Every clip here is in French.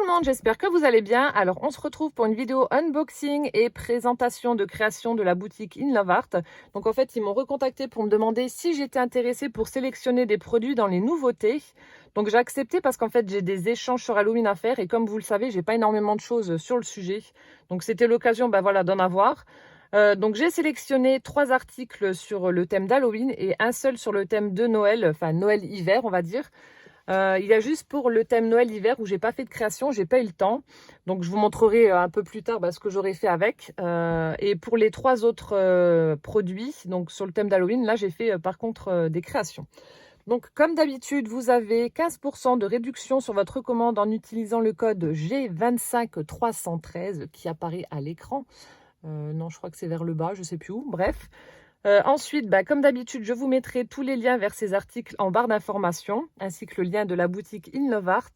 le monde, j'espère que vous allez bien. Alors on se retrouve pour une vidéo unboxing et présentation de création de la boutique In Love Art. Donc en fait ils m'ont recontacté pour me demander si j'étais intéressée pour sélectionner des produits dans les nouveautés. Donc j'ai accepté parce qu'en fait j'ai des échanges sur Halloween à faire et comme vous le savez j'ai pas énormément de choses sur le sujet. Donc c'était l'occasion voilà, d'en avoir. Donc j'ai sélectionné 3 articles sur le thème d'Halloween et un seul sur le thème de Noël, enfin Noël-hiver on va dire. Il y a juste pour le thème Noël-hiver où j'ai pas fait de création, j'ai pas eu le temps. Donc je vous montrerai un peu plus tard ce que j'aurais fait avec. Et pour les 3 autres produits, donc sur le thème d'Halloween, là j'ai fait par contre des créations. Donc comme d'habitude, vous avez 15% de réduction sur votre commande en utilisant le code G25313 qui apparaît à l'écran. Non, je crois que c'est vers le bas, je sais plus où. Bref. Ensuite, comme d'habitude, je vous mettrai tous les liens vers ces articles en barre d'informations, ainsi que le lien de la boutique In Love Art.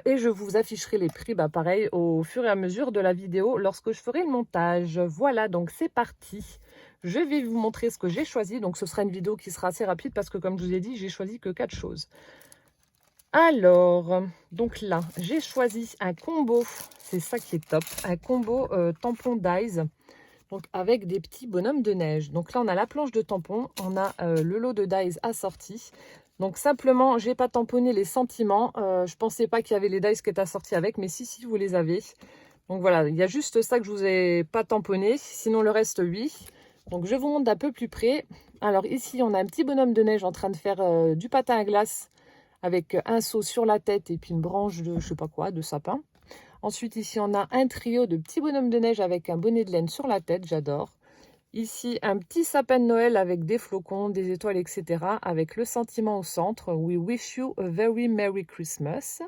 Et je vous afficherai les prix, pareil, au fur et à mesure de la vidéo, lorsque je ferai le montage. Voilà, donc c'est parti. Je vais vous montrer ce que j'ai choisi. Donc ce sera une vidéo qui sera assez rapide, parce que comme je vous ai dit, j'ai choisi que 4 choses. Alors, donc là, j'ai choisi un combo, c'est ça qui est top, un combo tampon Dies. Donc avec des petits bonhommes de neige. Donc là on a la planche de tampons, on a le lot de dies assorti. Donc simplement j'ai pas tamponné les sentiments. Je pensais pas qu'il y avait les dies qui étaient assortis avec, mais si vous les avez. Donc voilà, il y a juste ça que je vous ai pas tamponné, sinon le reste oui. Donc je vous montre d'un peu plus près. Alors ici on a un petit bonhomme de neige en train de faire du patin à glace avec un seau sur la tête et puis une branche de je sais pas quoi, de sapin. Ensuite, ici, on a un trio de petits bonhommes de neige avec un bonnet de laine sur la tête, j'adore. Ici, un petit sapin de Noël avec des flocons, des étoiles, etc. Avec le sentiment au centre. We wish you a very Merry Christmas.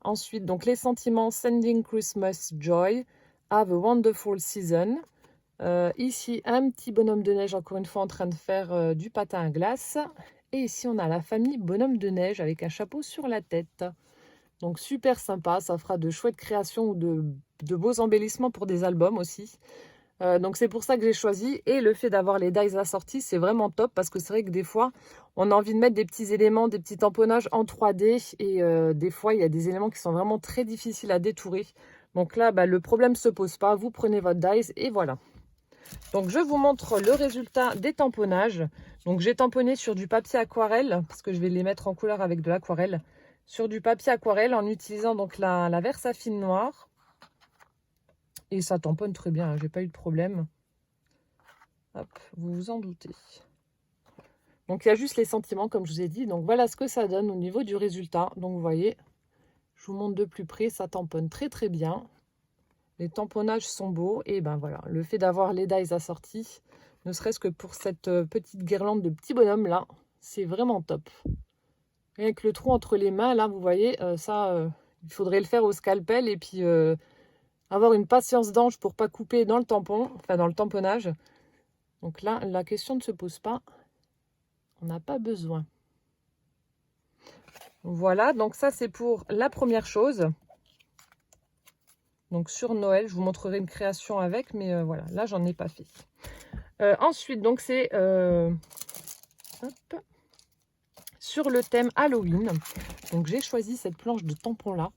Ensuite, donc les sentiments Sending Christmas Joy. Have a wonderful season. Ici, un petit bonhomme de neige, encore une fois, en train de faire du patin à glace. Et ici, on a la famille bonhomme de neige avec un chapeau sur la tête. Donc super sympa, ça fera de chouettes créations ou de beaux embellissements pour des albums aussi. Donc c'est pour ça que j'ai choisi. Et le fait d'avoir les dies assortis, c'est vraiment top parce que c'est vrai que des fois, on a envie de mettre des petits éléments, des petits tamponnages en 3D. Et des fois, il y a des éléments qui sont vraiment très difficiles à détourer. Donc là, le problème ne se pose pas. Vous prenez votre dies et voilà. Donc je vous montre le résultat des tamponnages. Donc j'ai tamponné sur du papier aquarelle parce que je vais les mettre en couleur avec de l'aquarelle. Sur du papier aquarelle en utilisant donc la Versafine noire. Et ça tamponne très bien, j'ai pas eu de problème. Hop, vous vous en doutez. Donc il y a juste les sentiments comme je vous ai dit. Donc voilà ce que ça donne au niveau du résultat. Donc vous voyez, je vous montre de plus près, ça tamponne très très bien. Les tamponnages sont beaux et voilà, le fait d'avoir les dies assortis, ne serait-ce que pour cette petite guirlande de petits bonhommes là, c'est vraiment top. Avec le trou entre les mains, là, vous voyez, il faudrait le faire au scalpel et puis avoir une patience d'ange pour pas couper dans le tampon, enfin dans le tamponnage. Donc là, la question ne se pose pas. On n'a pas besoin. Voilà, donc ça c'est pour la première chose. Donc sur Noël, je vous montrerai une création avec, mais voilà, là j'en ai pas fait. Ensuite, donc c'est sur le thème Halloween. Donc j'ai choisi cette planche de tampon là.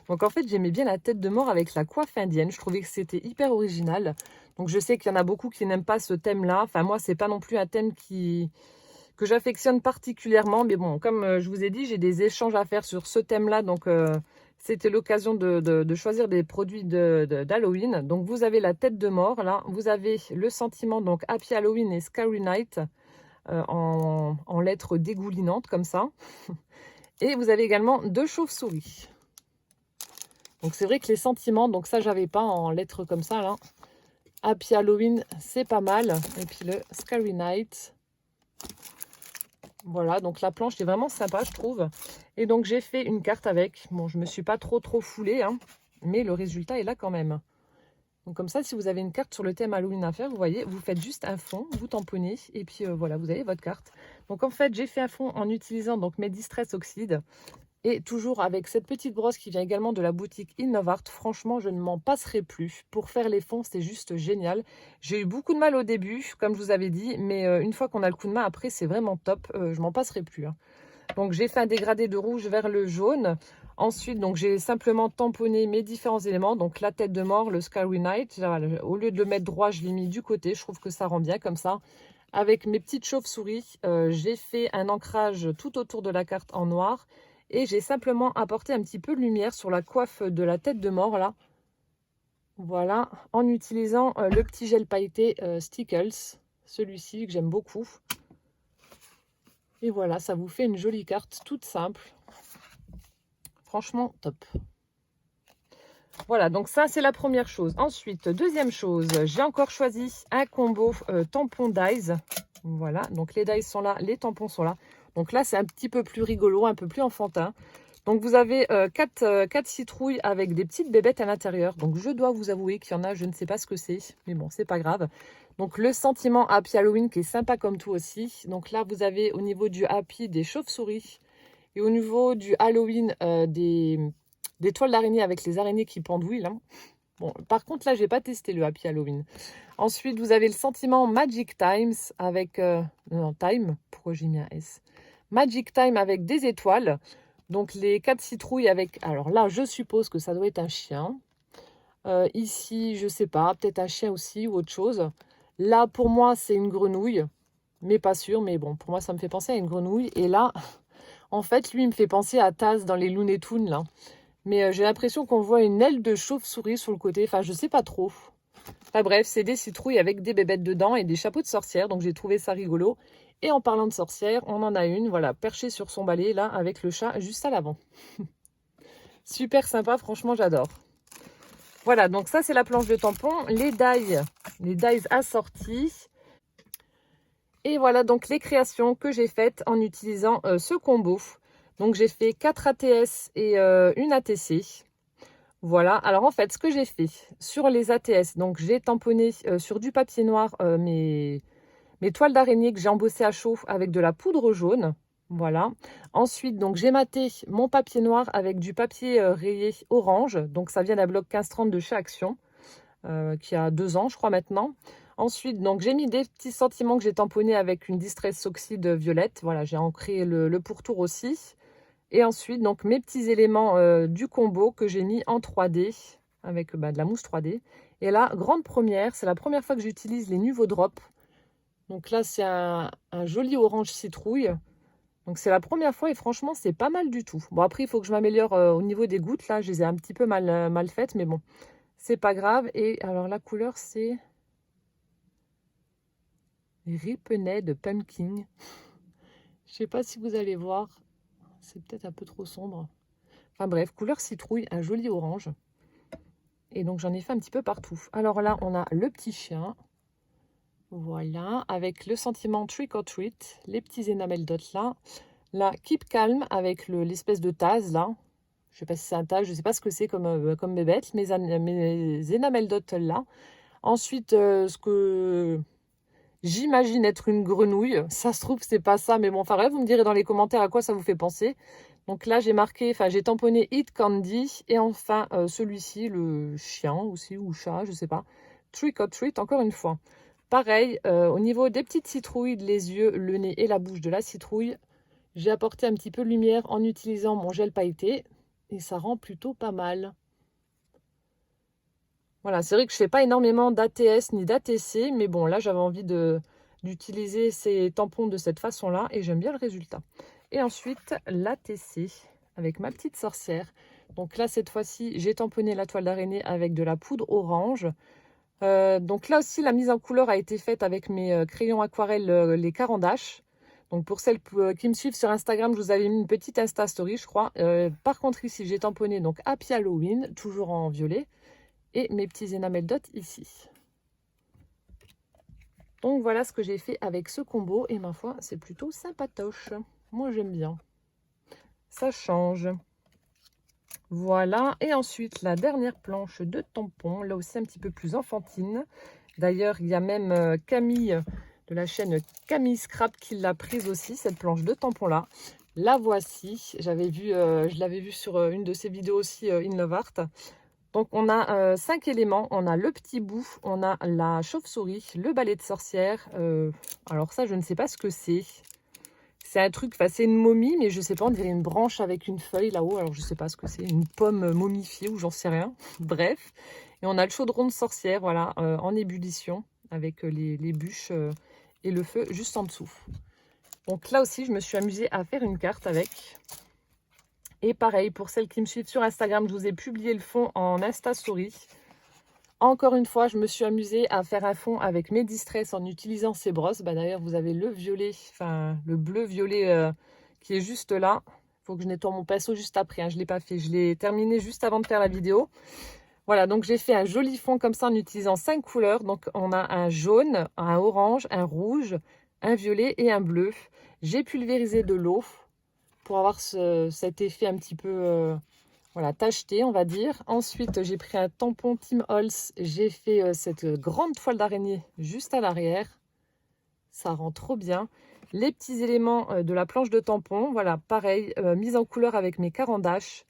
Donc en fait j'aimais bien la tête de mort avec la coiffe indienne. Je trouvais que c'était hyper original. Donc je sais qu'il y en a beaucoup qui n'aiment pas ce thème là. Enfin moi c'est pas non plus un thème que j'affectionne particulièrement. Mais bon, comme je vous ai dit, j'ai des échanges à faire sur ce thème là. Donc c'était l'occasion de choisir des produits d'Halloween. Donc vous avez la tête de mort là. Vous avez le sentiment donc Happy Halloween et Scary Night. En lettres dégoulinantes comme ça. Et vous avez également 2 chauves-souris. Donc c'est vrai que les sentiments, donc ça j'avais pas en lettres comme ça là. Happy Halloween, c'est pas mal. Et puis le Scary Night. Voilà, donc la planche est vraiment sympa je trouve. Et donc j'ai fait une carte avec. Bon, je me suis pas trop foulée, hein, mais le résultat est là quand même. Donc comme ça, si vous avez une carte sur le thème Halloween à faire, vous voyez, vous faites juste un fond, vous tamponnez et puis voilà, vous avez votre carte. Donc en fait, j'ai fait un fond en utilisant donc mes Distress Oxide et toujours avec cette petite brosse qui vient également de la boutique In Love Art. Franchement, je ne m'en passerai plus. Pour faire les fonds, c'est juste génial. J'ai eu beaucoup de mal au début, comme je vous avais dit, mais une fois qu'on a le coup de main, après, c'est vraiment top. Je m'en passerai plus, hein. Donc j'ai fait un dégradé de rouge vers le jaune Ensuite, donc j'ai simplement tamponné mes différents éléments. Donc la tête de mort, le Scary Knight. Voilà, au lieu de le mettre droit, je l'ai mis du côté. Je trouve que ça rend bien comme ça. Avec mes petites chauves-souris, j'ai fait un ancrage tout autour de la carte en noir. Et j'ai simplement apporté un petit peu de lumière sur la coiffe de la tête de mort là. Voilà, en utilisant le petit gel pailleté Stickles. Celui-ci que j'aime beaucoup. Et voilà, ça vous fait une jolie carte toute simple. Franchement, top. Voilà, donc ça, c'est la première chose. Ensuite, deuxième chose, j'ai encore choisi un combo tampon dies. Voilà, donc les dies sont là, les tampons sont là. Donc là, c'est un petit peu plus rigolo, un peu plus enfantin. Donc vous avez 4 citrouilles avec des petites bébêtes à l'intérieur. Donc je dois vous avouer qu'il y en a, je ne sais pas ce que c'est, mais bon, c'est pas grave. Donc le sentiment Happy Halloween qui est sympa comme tout aussi. Donc là, vous avez au niveau du Happy des chauves-souris. Et au niveau du Halloween, des toiles d'araignée avec les araignées qui pendouillent. Là. Bon, par contre, là, j'ai pas testé le Happy Halloween. Ensuite, vous avez le sentiment Magic Times avec... non, Time, pourquoi j'ai mis un S? Magic Time avec des étoiles. Donc, les 4 citrouilles avec... Alors là, je suppose que ça doit être un chien. Ici, je sais pas, peut-être un chien aussi ou autre chose. Là, pour moi, c'est une grenouille. Mais pas sûr, mais bon, pour moi, ça me fait penser à une grenouille. Et là... En fait, lui, il me fait penser à Taz dans les Looney Tunes, là. Mais j'ai l'impression qu'on voit une aile de chauve-souris sur le côté. Enfin, je sais pas trop. Enfin bref, c'est des citrouilles avec des bébêtes dedans et des chapeaux de sorcière. Donc, j'ai trouvé ça rigolo. Et en parlant de sorcière, on en a une, voilà, perchée sur son balai, là, avec le chat juste à l'avant. Super sympa, franchement, j'adore. Voilà, donc ça, c'est la planche de tampon. Les dies assortis. Et voilà donc les créations que j'ai faites en utilisant ce combo. Donc j'ai fait 4 ATS et une ATC. Voilà, alors en fait ce que j'ai fait sur les ATS, donc j'ai tamponné sur du papier noir mes toiles d'araignée que j'ai embossées à chaud avec de la poudre jaune. Voilà. Ensuite, donc j'ai maté mon papier noir avec du papier rayé orange. Donc ça vient d'un bloc 1530 de chez Action, qui a 2 ans je crois maintenant. Ensuite, donc j'ai mis des petits sentiments que j'ai tamponnés avec une Distress Oxide violette. Voilà, j'ai ancré le pourtour aussi. Et ensuite, donc mes petits éléments du combo que j'ai mis en 3D avec de la mousse 3D. Et là, grande première, c'est la première fois que j'utilise les Nuvo Drop. Donc là, c'est un joli orange citrouille. Donc c'est la première fois et franchement, c'est pas mal du tout. Bon, après, il faut que je m'améliore au niveau des gouttes. Là, je les ai un petit peu mal faites, mais bon, c'est pas grave. Et alors, la couleur, c'est... Ripenay de Pumpkin. Je sais pas si vous allez voir. C'est peut-être un peu trop sombre. Enfin bref, couleur citrouille, un joli orange. Et donc j'en ai fait un petit peu partout. Alors là, on a le petit chien. Voilà, avec le sentiment Trick or Treat. Les petits enamel dots là. Là, Keep Calm avec l'espèce de Taz là. Je sais pas si c'est un Taz, je sais pas ce que c'est comme bébête. Mes enamel dots là. Ensuite, ce que... j'imagine être une grenouille. Ça se trouve, c'est pas ça. Mais bon, enfin bref, vous me direz dans les commentaires à quoi ça vous fait penser. Donc là, j'ai marqué, enfin, j'ai tamponné Eat Candy. Et enfin, celui-ci, le chien aussi, ou chat, je sais pas. Trick or Treat, encore une fois. Pareil, au niveau des petites citrouilles, les yeux, le nez et la bouche de la citrouille, j'ai apporté un petit peu de lumière en utilisant mon gel pailleté. Et ça rend plutôt pas mal. Voilà, c'est vrai que je ne fais pas énormément d'ATS ni d'ATC, mais bon, là, j'avais envie d'utiliser ces tampons de cette façon-là et j'aime bien le résultat. Et ensuite, l'ATC avec ma petite sorcière. Donc là, cette fois-ci, j'ai tamponné la toile d'araignée avec de la poudre orange. Donc là aussi, la mise en couleur a été faite avec mes crayons aquarelle, les Carandache. Donc pour celles qui me suivent sur Instagram, je vous avais mis une petite Insta Story, je crois. Par contre, ici, j'ai tamponné donc Happy Halloween, toujours en violet. Et mes petits enamel dots ici. Donc voilà ce que j'ai fait avec ce combo. Et ma foi, c'est plutôt sympatoche. Moi, j'aime bien. Ça change. Voilà. Et ensuite, la dernière planche de tampon. Là aussi, un petit peu plus enfantine. D'ailleurs, il y a même Camille de la chaîne Camille Scrap qui l'a prise aussi, cette planche de tampon-là. La voici. Je l'avais vue sur une de ses vidéos aussi, In Love Art. Donc, on a 5 éléments. On a le petit bout, on a la chauve-souris, le balai de sorcière. Alors ça, je ne sais pas ce que c'est. c'est un truc, enfin c'est une momie, mais je sais pas, on dirait une branche avec une feuille là-haut. Alors je sais pas ce que c'est, une pomme momifiée ou j'en sais rien. Bref. Et on a le chaudron de sorcière, voilà, en ébullition, avec les bûches et le feu juste en dessous. Donc là aussi, je me suis amusée à faire une carte avec. Et pareil, pour celles qui me suivent sur Instagram, je vous ai publié le fond en Insta Story. Encore une fois, je me suis amusée à faire un fond avec mes Distress en utilisant ces brosses. Bah, d'ailleurs, vous avez le violet, enfin le bleu-violet qui est juste là. Il faut que je nettoie mon pinceau juste après, hein. Je ne l'ai pas fait, je l'ai terminé juste avant de faire la vidéo. Voilà, donc j'ai fait un joli fond comme ça en utilisant 5 couleurs. Donc on a un jaune, un orange, un rouge, un violet et un bleu. J'ai pulvérisé de l'eau pour avoir cet effet un petit peu... voilà, tacheté, on va dire. Ensuite, j'ai pris un tampon Tim Holtz. J'ai fait cette grande toile d'araignée juste à l'arrière. Ça rend trop bien. Les petits éléments de la planche de tampon, voilà, pareil, mise en couleur avec mes carandaches.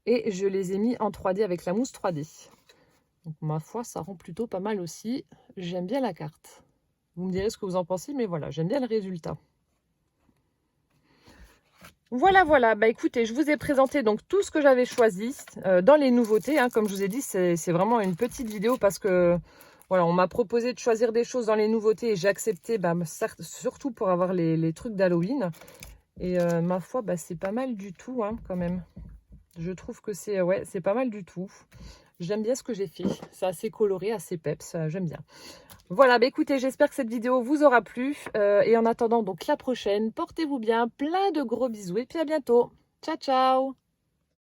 Et je les ai mis en 3D avec la mousse 3D. Donc, ma foi, ça rend plutôt pas mal aussi. J'aime bien la carte. Vous me direz ce que vous en pensez, mais voilà, j'aime bien le résultat. Voilà, voilà. Bah écoutez, je vous ai présenté donc tout ce que j'avais choisi dans les nouveautés. Hein. Comme je vous ai dit, c'est vraiment une petite vidéo parce que voilà, on m'a proposé de choisir des choses dans les nouveautés et j'ai accepté, bah, surtout pour avoir les trucs d'Halloween. Et ma foi, bah, c'est pas mal du tout hein, quand même. Je trouve que c'est ouais, c'est pas mal du tout. J'aime bien ce que j'ai fait. C'est assez coloré, assez peps. J'aime bien. Voilà, bah écoutez, j'espère que cette vidéo vous aura plu. Et en attendant donc la prochaine, portez-vous bien, plein de gros bisous et puis à bientôt. Ciao, ciao!